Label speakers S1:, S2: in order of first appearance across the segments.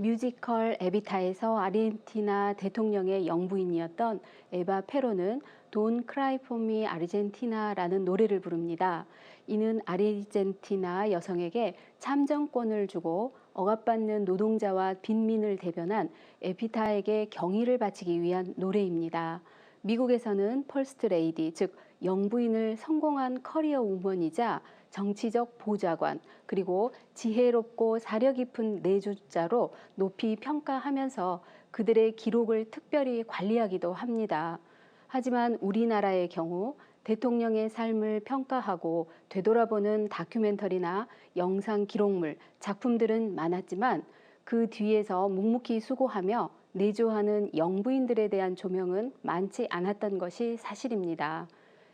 S1: 뮤지컬 에비타에서 아르헨티나 대통령의 영부인이었던 에바 페로는 돈 크라이 포미 아르헨티나라는 노래를 부릅니다. 이는 아르헨티나 여성에게 참정권을 주고 억압받는 노동자와 빈민을 대변한 에비타에게 경의를 바치기 위한 노래입니다. 미국에서는 퍼스트 레이디, 즉 영부인을 성공한 커리어 우먼이자 정치적 보좌관, 그리고 지혜롭고 사려 깊은 내조자로 높이 평가하면서 그들의 기록을 특별히 관리하기도 합니다. 하지만 우리나라의 경우 대통령의 삶을 평가하고 되돌아보는 다큐멘터리나 영상 기록물, 작품들은 많았지만 그 뒤에서 묵묵히 수고하며 내조하는 영부인들에 대한 조명은 많지 않았던 것이 사실입니다.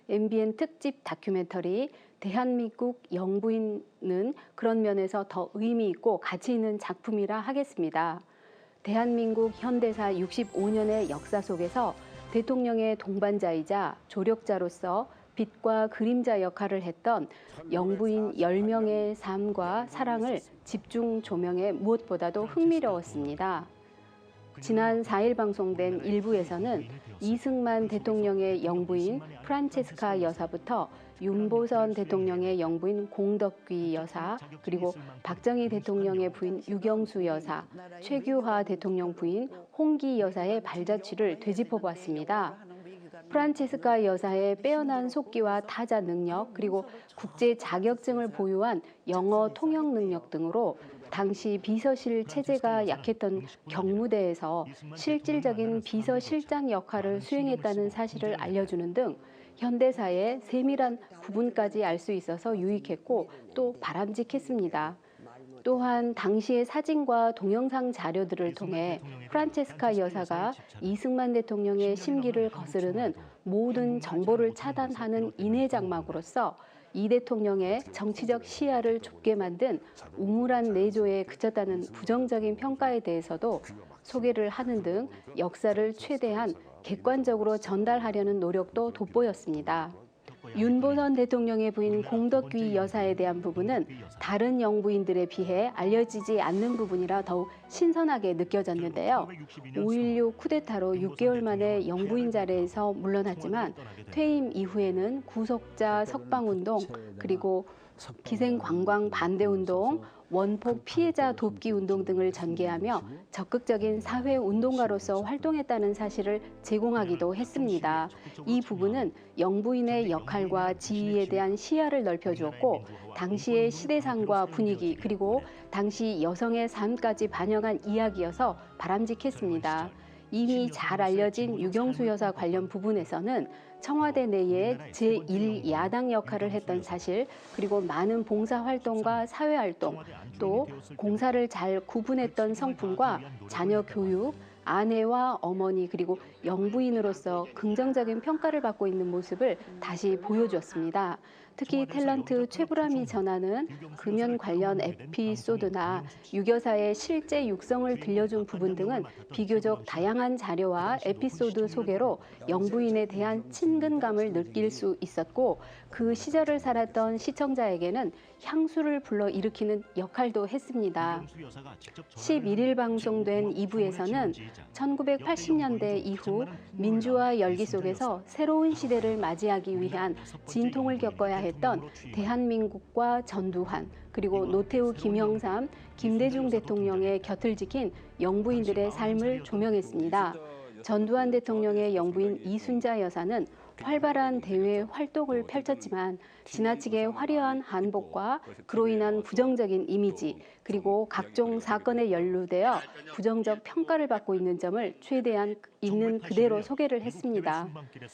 S1: MBN 특집 다큐멘터리 대한민국 영부인은 그런 면에서 더 의미 있고 가치 있는 작품이라 하겠습니다. 대한민국 현대사 65년의 역사 속에서 대통령의 동반자이자 조력자로서 빛과 그림자 역할을 했던 영부인 10명의 삶과 사랑을 집중 조명해 무엇보다도 흥미로웠습니다. 지난 4일 방송된 일부에서는 이승만 대통령의 영부인 프란체스카 여사부터 윤보선 대통령의 영부인 공덕귀 여사, 그리고 박정희 대통령의 부인 유경수 여사, 최규하 대통령 부인 홍기 여사의 발자취를 되짚어 보았습니다. 프란체스카 여사의 빼어난 속기와 타자 능력, 그리고 국제 자격증을 보유한 영어 통역 능력 등으로 당시 비서실 체제가 약했던 경무대에서 실질적인 비서실장 역할을 수행했다는 사실을 알려주는 등 현대사의 세밀한 구분까지 알 수 있어서 유익했고 또 바람직했습니다. 또한 당시의 사진과 동영상 자료들을 통해 프란체스카 여사가 이승만 대통령의 심기를 거스르는 모든 정보를 차단하는 인해장막으로서 이 대통령의 정치적 시야를 좁게 만든 우물한 내조에 그쳤다는 부정적인 평가에 대해서도 소개를 하는 등 역사를 최대한 객관적으로 전달하려는 노력도 돋보였습니다. 윤보선 대통령의 부인 공덕귀 여사에 대한 부분은 다른 영부인들에 비해 알려지지 않는 부분이라 더욱 신선하게 느껴졌는데요. 5.16 쿠데타로 6개월 만에 영부인 자리에서 물러났지만 퇴임 이후에는 구속자 석방운동, 그리고 기생관광 반대운동, 원폭 피해자 돕기 운동 등을 전개하며 적극적인 사회운동가로서 활동했다는 사실을 제공하기도 했습니다. 이 부분은 영부인의 역할과 지위에 대한 시야를 넓혀주었고 당시의 시대상과 분위기, 그리고 당시 여성의 삶까지 반영한 이야기여서 바람직했습니다. 이미 잘 알려진 유경수 여사 관련 부분에서는 청와대 내에 제1야당 역할을 했던 사실, 그리고 많은 봉사활동과 사회활동, 또 공사를 잘 구분했던 성품과 자녀 교육, 아내와 어머니, 그리고 영부인으로서 긍정적인 평가를 받고 있는 모습을 다시 보여주었습니다. 특히 탤런트 최불암이 전하는 금연 관련 에피소드나 유교사의 실제 육성을 들려준 부분 등은 비교적 다양한 자료와 에피소드 소개로 영부인에 대한 친근감을 느낄 수 있었고 그 시절을 살았던 시청자에게는 향수를 불러일으키는 역할도 했습니다. 11일 방송된 2부에서는 1980년대 이후 민주화 열기 속에서 새로운 시대를 맞이하기 위한 진통을 겪어야 했던 대한민국과 전두환, 그리고 노태우, 김영삼, 김대중 대통령의 곁을 지킨 영부인들의 삶을 조명했습니다. 전두환 대통령의 영부인 이순자 여사는 활발한 대외 활동을 펼쳤지만 지나치게 화려한 한복과 그로 인한 부정적인 이미지, 그리고 각종 사건에 연루되어 부정적 평가를 받고 있는 점을 최대한 있는 그대로 소개를 했습니다.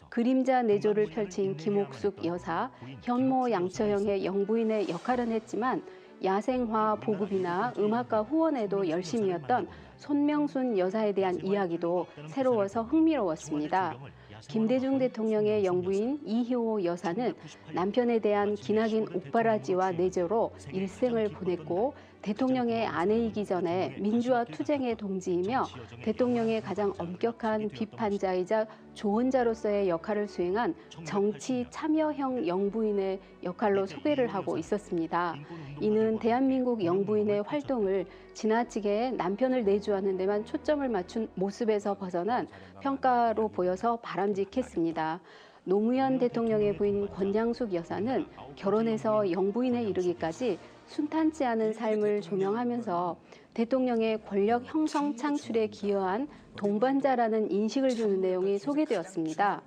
S1: 그림자 내조를 펼친 김옥숙 여사, 현모 양처형의 영부인의 역할은 했지만 야생화 보급이나 음악가 후원에도 열심이었던 손명순 여사에 대한 이야기도 새로워서 흥미로웠습니다. 김대중 대통령의 영부인 이희호 여사는 남편에 대한 기나긴 옥바라지와 내조로 일생을 보냈고 대통령의 아내이기 전에 민주화 투쟁의 동지이며 대통령의 가장 엄격한 비판자이자 조언자로서의 역할을 수행한 정치 참여형 영부인의 역할로 소개를 하고 있었습니다. 이는 대한민국 영부인의 활동을 지나치게 남편을 내주하는 데만 초점을 맞춘 모습에서 벗어난 평가로 보여서 바람직했습니다. 노무현 대통령의 부인 권양숙 여사는 결혼해서 영부인에 이르기까지 순탄치 않은 삶을 조명하면서 대통령의 권력 형성 창출에 기여한 동반자라는 인식을 주는 내용이 소개되었습니다.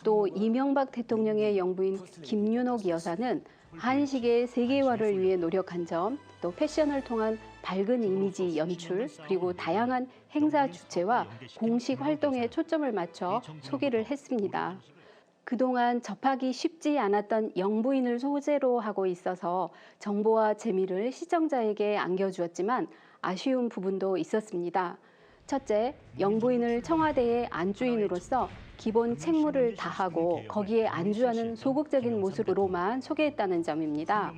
S1: 또 이명박 대통령의 영부인 김윤옥 여사는 한식의 세계화를 위해 노력한 점, 또 패션을 통한 밝은 이미지 연출, 그리고 다양한 행사 주최와 공식 활동에 초점을 맞춰 소개를 했습니다. 그동안 접하기 쉽지 않았던 영부인을 소재로 하고 있어서 정보와 재미를 시청자에게 안겨주었지만 아쉬운 부분도 있었습니다. 첫째, 영부인을 청와대의 안주인으로서 기본 책무를 다하고 거기에 안주하는 소극적인 모습으로만 소개했다는 점입니다.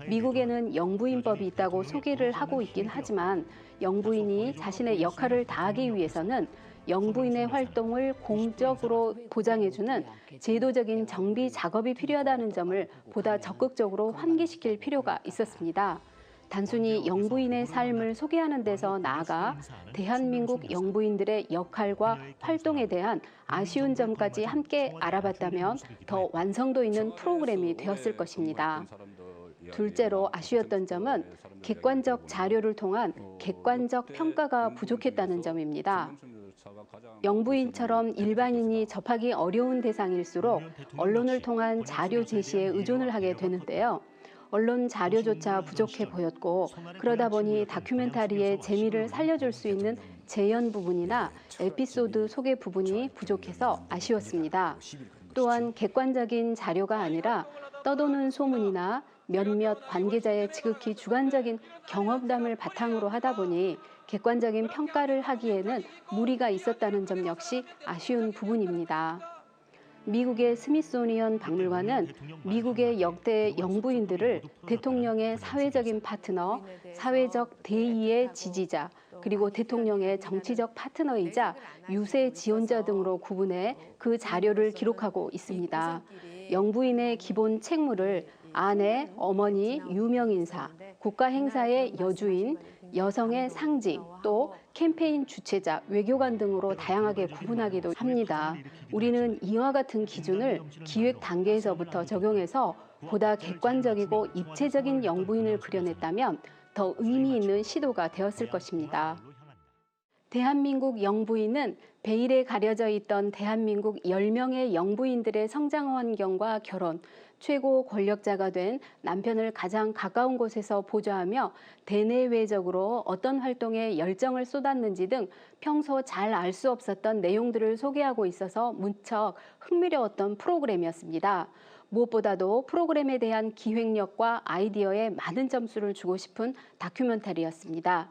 S1: 미국에는 영부인법이 있다고 소개를 하고 있긴 하지만 영부인이 자신의 역할을 다하기 위해서는 영부인의 활동을 공적으로 보장해주는 제도적인 정비 작업이 필요하다는 점을 보다 적극적으로 환기시킬 필요가 있었습니다. 단순히 영부인의 삶을 소개하는 데서 나아가 대한민국 영부인들의 역할과 활동에 대한 아쉬운 점까지 함께 알아봤다면 더 완성도 있는 프로그램이 되었을 것입니다. 둘째로 아쉬웠던 점은 객관적 자료를 통한 객관적 평가가 부족했다는 점입니다. 영부인처럼 일반인이 접하기 어려운 대상일수록 언론을 통한 자료 제시에 의존을 하게 되는데요. 언론 자료조차 부족해 보였고 그러다 보니 다큐멘터리의 재미를 살려줄 수 있는 재연 부분이나 에피소드 소개 부분이 부족해서 아쉬웠습니다. 또한 객관적인 자료가 아니라 떠도는 소문이나 몇몇 관계자의 지극히 주관적인 경험담을 바탕으로 하다 보니 객관적인 평가를 하기에는 무리가 있었다는 점 역시 아쉬운 부분입니다. 미국의 스미소니언 박물관은 미국의 역대 영부인들을 대통령의 사회적인 파트너, 사회적 대의의 지지자, 그리고 대통령의 정치적 파트너이자 유세 지원자 등으로 구분해 그 자료를 기록하고 있습니다. 영부인의 기본 책무를 아내, 어머니, 유명인사, 국가 행사의 여주인, 여성의 상징, 또 캠페인 주최자, 외교관 등으로 다양하게 구분하기도 합니다. 우리는 이와 같은 기준을 기획 단계에서부터 적용해서 보다 객관적이고 입체적인 영부인을 그려냈다면 더 의미 있는 시도가 되었을 것입니다. 대한민국 영부인은 베일에 가려져 있던 대한민국 10명의 영부인들의 성장 환경과 결혼, 최고 권력자가 된 남편을 가장 가까운 곳에서 보좌하며 대내외적으로 어떤 활동에 열정을 쏟았는지 등 평소 잘 알 수 없었던 내용들을 소개하고 있어서 무척 흥미로웠던 프로그램이었습니다. 무엇보다도 프로그램에 대한 기획력과 아이디어에 많은 점수를 주고 싶은 다큐멘터리였습니다.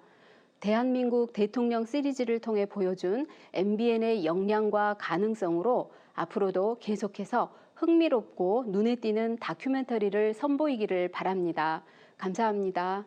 S1: 대한민국 대통령 시리즈를 통해 보여준 MBN의 역량과 가능성으로 앞으로도 계속해서 흥미롭고 눈에 띄는 다큐멘터리를 선보이기를 바랍니다. 감사합니다.